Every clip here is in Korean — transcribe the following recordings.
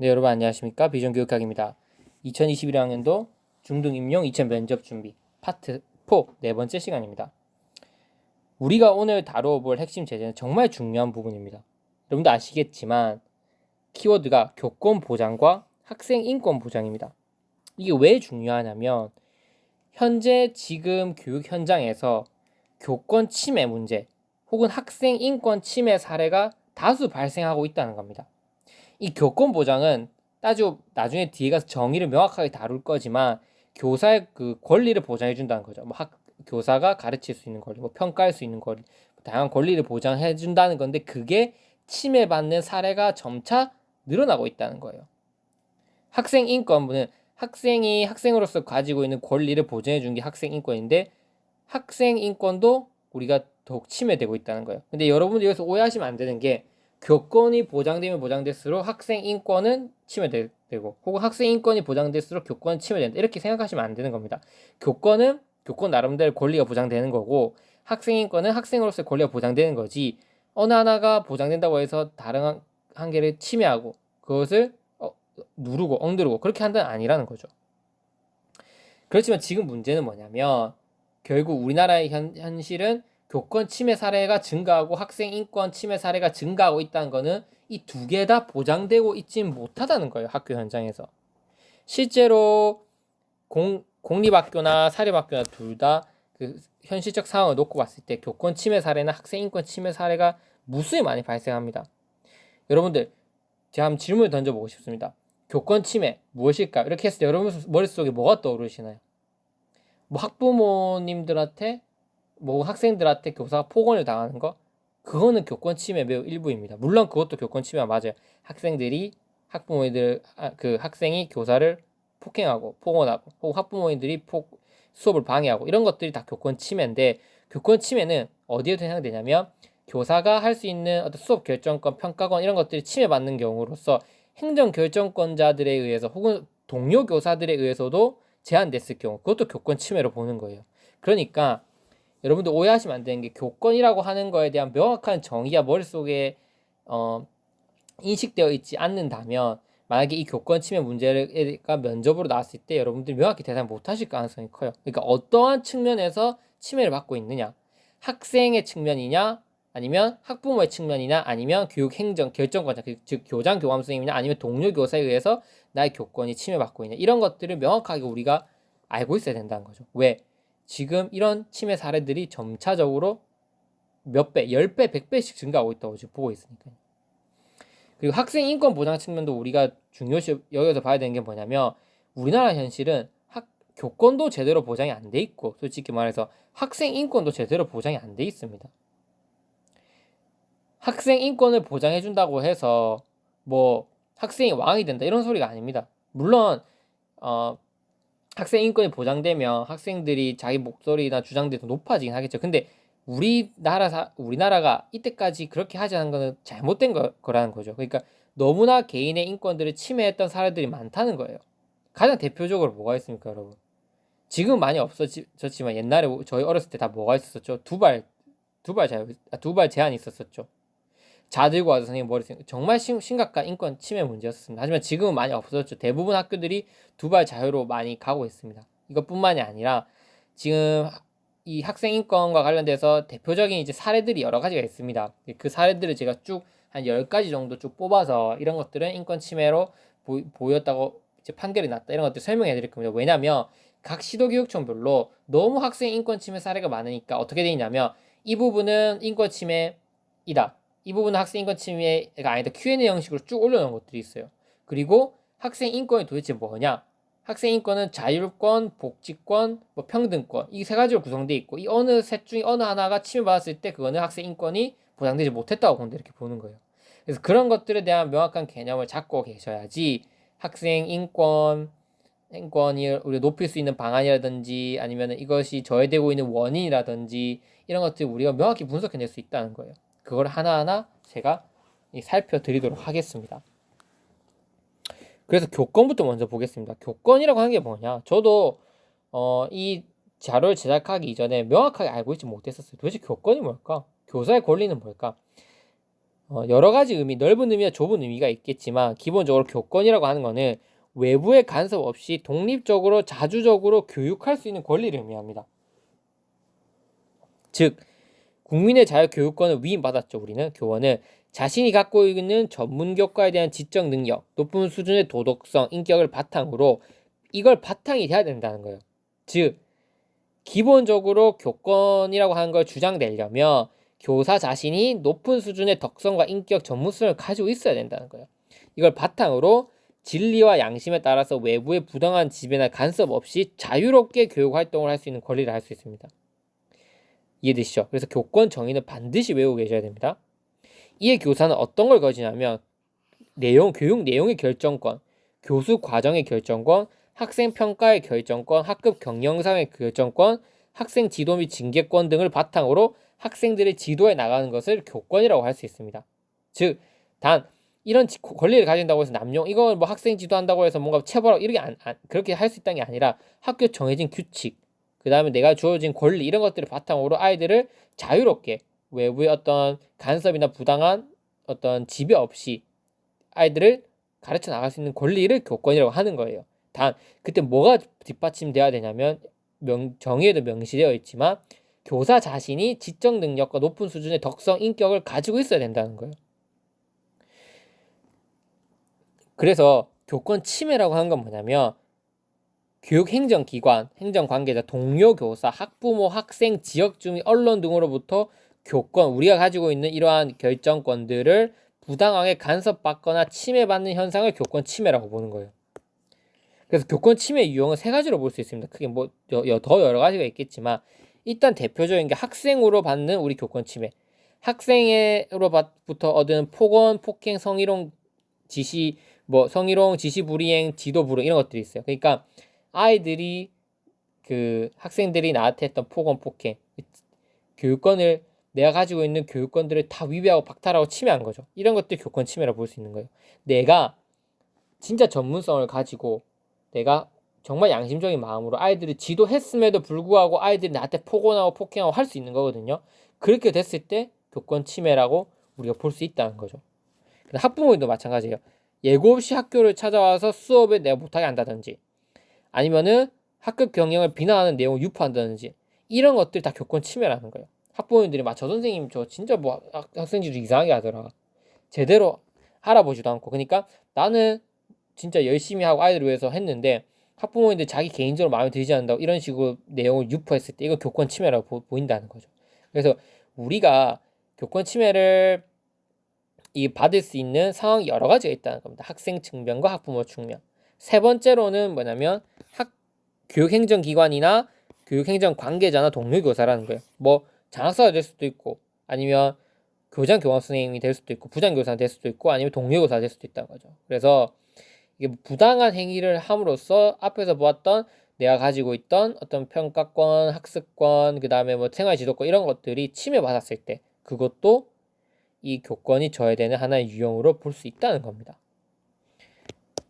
네, 여러분 안녕하십니까? 비전교육학입니다. 2021학년도 중등임용 2차 면접 준비 파트 4 네 번째 시간입니다. 우리가 오늘 다뤄볼 핵심 제재는 정말 중요한 부분입니다. 여러분도 아시겠지만 키워드가 교권 보장과 학생 인권 보장입니다. 이게 왜 중요하냐면 현재 지금 교육 현장에서 교권 침해 문제 혹은 학생 인권 침해 사례가 다수 발생하고 있다는 겁니다. 이 교권 보장은 나중에 뒤에 가서 정의를 명확하게 다룰 거지만 교사의 그 권리를 보장해 준다는 거죠. 교사가 가르칠 수 있는 권리, 평가할 수 있는 권리, 다양한 권리를 보장해 준다는 건데 그게 침해받는 사례가 점차 늘어나고 있다는 거예요. 학생 인권부는 학생이 학생으로서 가지고 있는 권리를 보장해 준 게 학생 인권인데 학생 인권도 우리가 더욱 침해되고 있다는 거예요. 근데 여러분들 여기서 오해하시면 안 되는 게 교권이 보장되면 보장될수록 학생 인권은 침해되고 혹은 학생 인권이 보장될수록 교권은 침해된다 이렇게 생각하시면 안 되는 겁니다. 교권 나름대로 권리가 보장되는 거고 학생 인권은 학생으로서의 권리가 보장되는 거지 어느 하나가 보장된다고 해서 다른 한 개를 침해하고 그것을 누르고 엉두르고 그렇게 한다는 아니라는 거죠. 그렇지만 지금 문제는 뭐냐면 결국 우리나라의 현실은 교권 침해 사례가 증가하고 학생 인권 침해 사례가 증가하고 있다는 거는 이 두 개 다 보장되고 있지 못하다는 거예요. 학교 현장에서. 실제로 공립학교나 사립학교나 둘 다 그 현실적 상황을 놓고 봤을 때 교권 침해 사례나 학생 인권 침해 사례가 무수히 많이 발생합니다. 여러분들 제가 한번 질문을 던져보고 싶습니다. 교권 침해 무엇일까? 이렇게 했을 때 여러분 머릿속에 뭐가 떠오르시나요? 학부모님들한테 학생들한테 교사가 폭언을 당하는 거 그거는 교권 침해 매우 일부입니다. 물론 그것도 교권 침해가 맞아요. 학생들이 학생이 교사를 폭행하고 폭언하고 혹은 학부모님들이 수업을 방해하고 이런 것들이 다 교권 침해인데 교권 침해는 어디에 해당되냐면 교사가 할 수 있는 어떤 수업 결정권, 평가권 이런 것들이 침해받는 경우로서 행정 결정권자들에 의해서 혹은 동료 교사들에 의해서도 제한됐을 경우 그것도 교권 침해로 보는 거예요. 그러니까 여러분들 오해하시면 안 되는 게 교권이라고 하는 거에 대한 명확한 정의가 머릿속에 인식되어 있지 않는다면 만약에 이 교권 침해 문제가 면접으로 나왔을 때 여러분들이 명확히 대답 못 하실 가능성이 커요. 그러니까 어떠한 측면에서 침해를 받고 있느냐 학생의 측면이냐 아니면 학부모의 측면이냐 아니면 교육행정 결정권자 즉 교장 교감 선생님이냐 아니면 동료 교사에 의해서 나의 교권이 침해받고 있냐 이런 것들을 명확하게 우리가 알고 있어야 된다는 거죠. 왜? 지금 이런 침해 사례들이 점차적으로 몇 배, 10배, 100배씩 증가하고 있다고 지금 보고 있으니까요. 그리고 학생 인권 보장 측면도 우리가 중요시 여기서 봐야 되는 게 뭐냐면 우리나라 현실은 교권도 제대로 보장이 안 돼 있고 솔직히 말해서 학생 인권도 제대로 보장이 안 돼 있습니다. 학생 인권을 보장해 준다고 해서 학생이 왕이 된다 이런 소리가 아닙니다. 물론 학생 인권이 보장되면 학생들이 자기 목소리나 주장들이 더 높아지긴 하겠죠. 근데 우리나라가 이때까지 그렇게 하지 않은 거는 잘못된 거라는 거죠. 그러니까 너무나 개인의 인권들을 침해했던 사례들이 많다는 거예요. 가장 대표적으로 뭐가 있습니까, 여러분? 지금 많이 없어졌지만 옛날에 저희 어렸을 때 다 뭐가 있었죠? 두발 제한이 있었었죠. 자들고 와서 선생님 머리 정말 심각한 인권 침해 문제였습니다. 하지만 지금은 많이 없어졌죠. 대부분 학교들이 두발 자유로 많이 가고 있습니다. 이것뿐만이 아니라 지금 이 학생 인권과 관련돼서 대표적인 이제 사례들이 여러 가지가 있습니다. 그 사례들을 제가 쭉 한 10가지 정도 쭉 뽑아서 이런 것들은 인권 침해로 보였다고 이제 판결이 났다. 이런 것들 설명해 드릴 겁니다. 왜냐면 각 시도교육청별로 너무 학생 인권 침해 사례가 많으니까 어떻게 되냐면 이 부분은 인권 침해이다. 이 부분은 학생 인권 침해가 아니다. Q&A 형식으로 쭉 올려놓은 것들이 있어요. 그리고 학생 인권이 도대체 뭐냐? 학생 인권은 자율권, 복지권, 평등권 이 세 가지로 구성되어 있고 이 어느 셋 중에 어느 하나가 침해받았을 때 그거는 학생 인권이 보장되지 못했다고 본다 이렇게 보는 거예요. 그래서 그런 것들에 대한 명확한 개념을 잡고 계셔야지 학생 인권이 우리가 높일 수 있는 방안이라든지 아니면 이것이 저해되고 있는 원인이라든지 이런 것들 우리가 명확히 분석해낼 수 있다는 거예요. 그걸 하나하나 제가 살펴드리도록 하겠습니다. 그래서 교권부터 먼저 보겠습니다. 교권이라고 하는 게 뭐냐? 저도 이 자료를 제작하기 이전에 명확하게 알고 있지 못했었어요. 도대체 교권이 뭘까? 교사의 권리는 뭘까? 여러 가지 의미, 넓은 의미와 좁은 의미가 있겠지만 기본적으로 교권이라고 하는 거는 외부의 간섭 없이 독립적으로 자주적으로 교육할 수 있는 권리를 의미합니다. 즉 국민의 자유교육권을 위임받았죠. 우리는 교원은 자신이 갖고 있는 전문 교과에 대한 지적 능력, 높은 수준의 도덕성, 인격을 바탕으로 이걸 바탕이 돼야 된다는 거예요. 즉 기본적으로 교권이라고 하는 걸 주장되려면 교사 자신이 높은 수준의 덕성과 인격, 전문성을 가지고 있어야 된다는 거예요. 이걸 바탕으로 진리와 양심에 따라서 외부의 부당한 지배나 간섭 없이 자유롭게 교육 활동을 할 수 있는 권리를 할 수 있습니다. 이해되시죠? 그래서 교권 정의는 반드시 외우고 계셔야 됩니다. 이에 교사는 어떤 걸 가지냐면 교육 내용의 결정권, 교수 과정의 결정권, 학생 평가의 결정권, 학급 경영상의 결정권, 학생 지도 및 징계권 등을 바탕으로 학생들의 지도에 나가는 것을 교권이라고 할 수 있습니다. 즉, 단 이런 권리를 가진다고 해서 남용 이걸 뭐 학생 지도한다고 해서 뭔가 체벌하고 이렇게 그렇게 할 수 있다는 게 아니라 학교 정해진 규칙, 그 다음에 내가 주어진 권리 이런 것들을 바탕으로 아이들을 자유롭게 외부의 어떤 간섭이나 부당한 어떤 지배 없이 아이들을 가르쳐 나갈 수 있는 권리를 교권이라고 하는 거예요. 단 그때 뭐가 뒷받침돼야 되냐면 정의에도 명시되어 있지만 교사 자신이 지적 능력과 높은 수준의 덕성, 인격을 가지고 있어야 된다는 거예요. 그래서 교권 침해라고 하는 건 뭐냐면 교육행정기관, 행정관계자, 동료 교사, 학부모, 학생, 지역주민, 언론 등으로부터 교권, 우리가 가지고 있는 이러한 결정권들을 부당하게 간섭받거나 침해받는 현상을 교권 침해라고 보는 거예요. 그래서 교권 침해 유형은 세 가지로 볼 수 있습니다. 크게 뭐 더 여러 가지가 있겠지만 일단 대표적인 게 학생으로 받는 우리 교권 침해. 학생으로부터 얻은 폭언, 폭행, 성희롱 지시, 성희롱, 지시 불이행, 지도 불응 이런 것들이 있어요. 그러니까 아이들이 학생들이 나한테 했던 폭언, 폭행, 교육권을 내가 가지고 있는 교육권들을 다 위배하고 박탈하고 침해한 거죠. 이런 것들 교권 침해라고 볼 수 있는 거예요. 내가 진짜 전문성을 가지고 내가 정말 양심적인 마음으로 아이들을 지도했음에도 불구하고 아이들이 나한테 폭언하고 폭행하고 할 수 있는 거거든요. 그렇게 됐을 때 교권 침해라고 우리가 볼 수 있다는 거죠. 학부모님도 마찬가지예요. 예고 없이 학교를 찾아와서 수업을 내가 못하게 한다든지 아니면은 학급 경영을 비난하는 내용을 유포한다든지 이런 것들 다 교권 침해라는 거예요. 학부모님들이 저 선생님 저 진짜 학생 지도 이상하게 하더라. 제대로 알아보지도 않고. 그러니까 나는 진짜 열심히 하고 아이들을 위해서 했는데 학부모님들 자기 개인적으로 마음에 들지 않는다고 이런 식으로 내용을 유포했을 때 이거 교권 침해라고 보인다는 거죠. 그래서 우리가 교권 침해를 받을 수 있는 상황이 여러 가지가 있다는 겁니다. 학생 측면과 학부모 측면. 세 번째로는 뭐냐면 교육행정기관이나 교육행정 관계자나 동료교사라는 거예요. 장학사가 될 수도 있고 아니면 교장 교감 선생님이 될 수도 있고 부장교사가 될 수도 있고 아니면 동료교사가 될 수도 있다는 거죠. 그래서 이게 부당한 행위를 함으로써 앞에서 보았던 내가 가지고 있던 어떤 평가권, 학습권, 그 다음에 생활지도권 이런 것들이 침해받았을 때 그것도 이 교권이 저해되는 하나의 유형으로 볼 수 있다는 겁니다.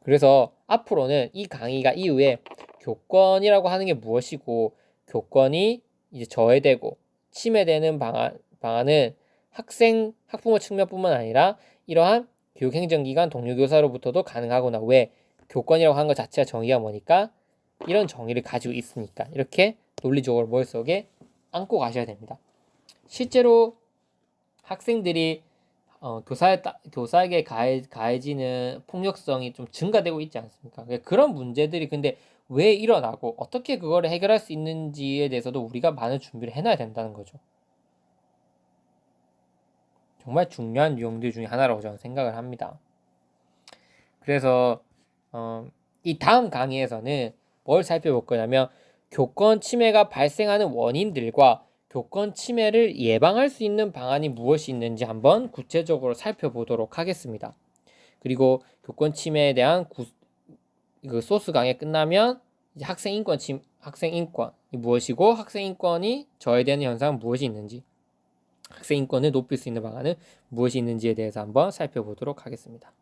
그래서 앞으로는 이 강의가 이후에 교권이라고 하는 게 무엇이고 교권이 이제 저해되고 침해되는 방안은 학부모 측면뿐만 아니라 이러한 교육행정기관 동료교사로부터도 가능하구나. 왜? 교권이라고 하는 것 자체가 정의가 뭐니까 이런 정의를 가지고 있으니까 이렇게 논리적으로 머릿속에 안고 가셔야 됩니다. 실제로 학생들이 교사에게 가해지는 폭력성이 좀 증가되고 있지 않습니까? 그런 문제들이 근데 왜 일어나고 어떻게 그거를 해결할 수 있는지에 대해서도 우리가 많은 준비를 해놔야 된다는 거죠. 정말 중요한 유형들 중에 하나라고 저는 생각을 합니다. 그래서 이 다음 강의에서는 뭘 살펴볼 거냐면 교권 침해가 발생하는 원인들과 교권 침해를 예방할 수 있는 방안이 무엇이 있는지 한번 구체적으로 살펴보도록 하겠습니다. 그리고 교권 침해에 대한 소스 강의 끝나면 이제 학생 인권이 무엇이고 학생 인권이 저해되는 현상은 무엇이 있는지 학생 인권을 높일 수 있는 방안은 무엇이 있는지에 대해서 한번 살펴보도록 하겠습니다.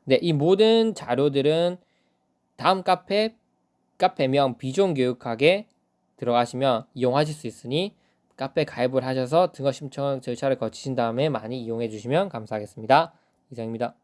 네, 이 모든 자료들은 다음 카페명 비전교육학에 들어가시면 이용하실 수 있으니 카페 가입을 하셔서 등록 신청 절차를 거치신 다음에 많이 이용해 주시면 감사하겠습니다. 이상입니다.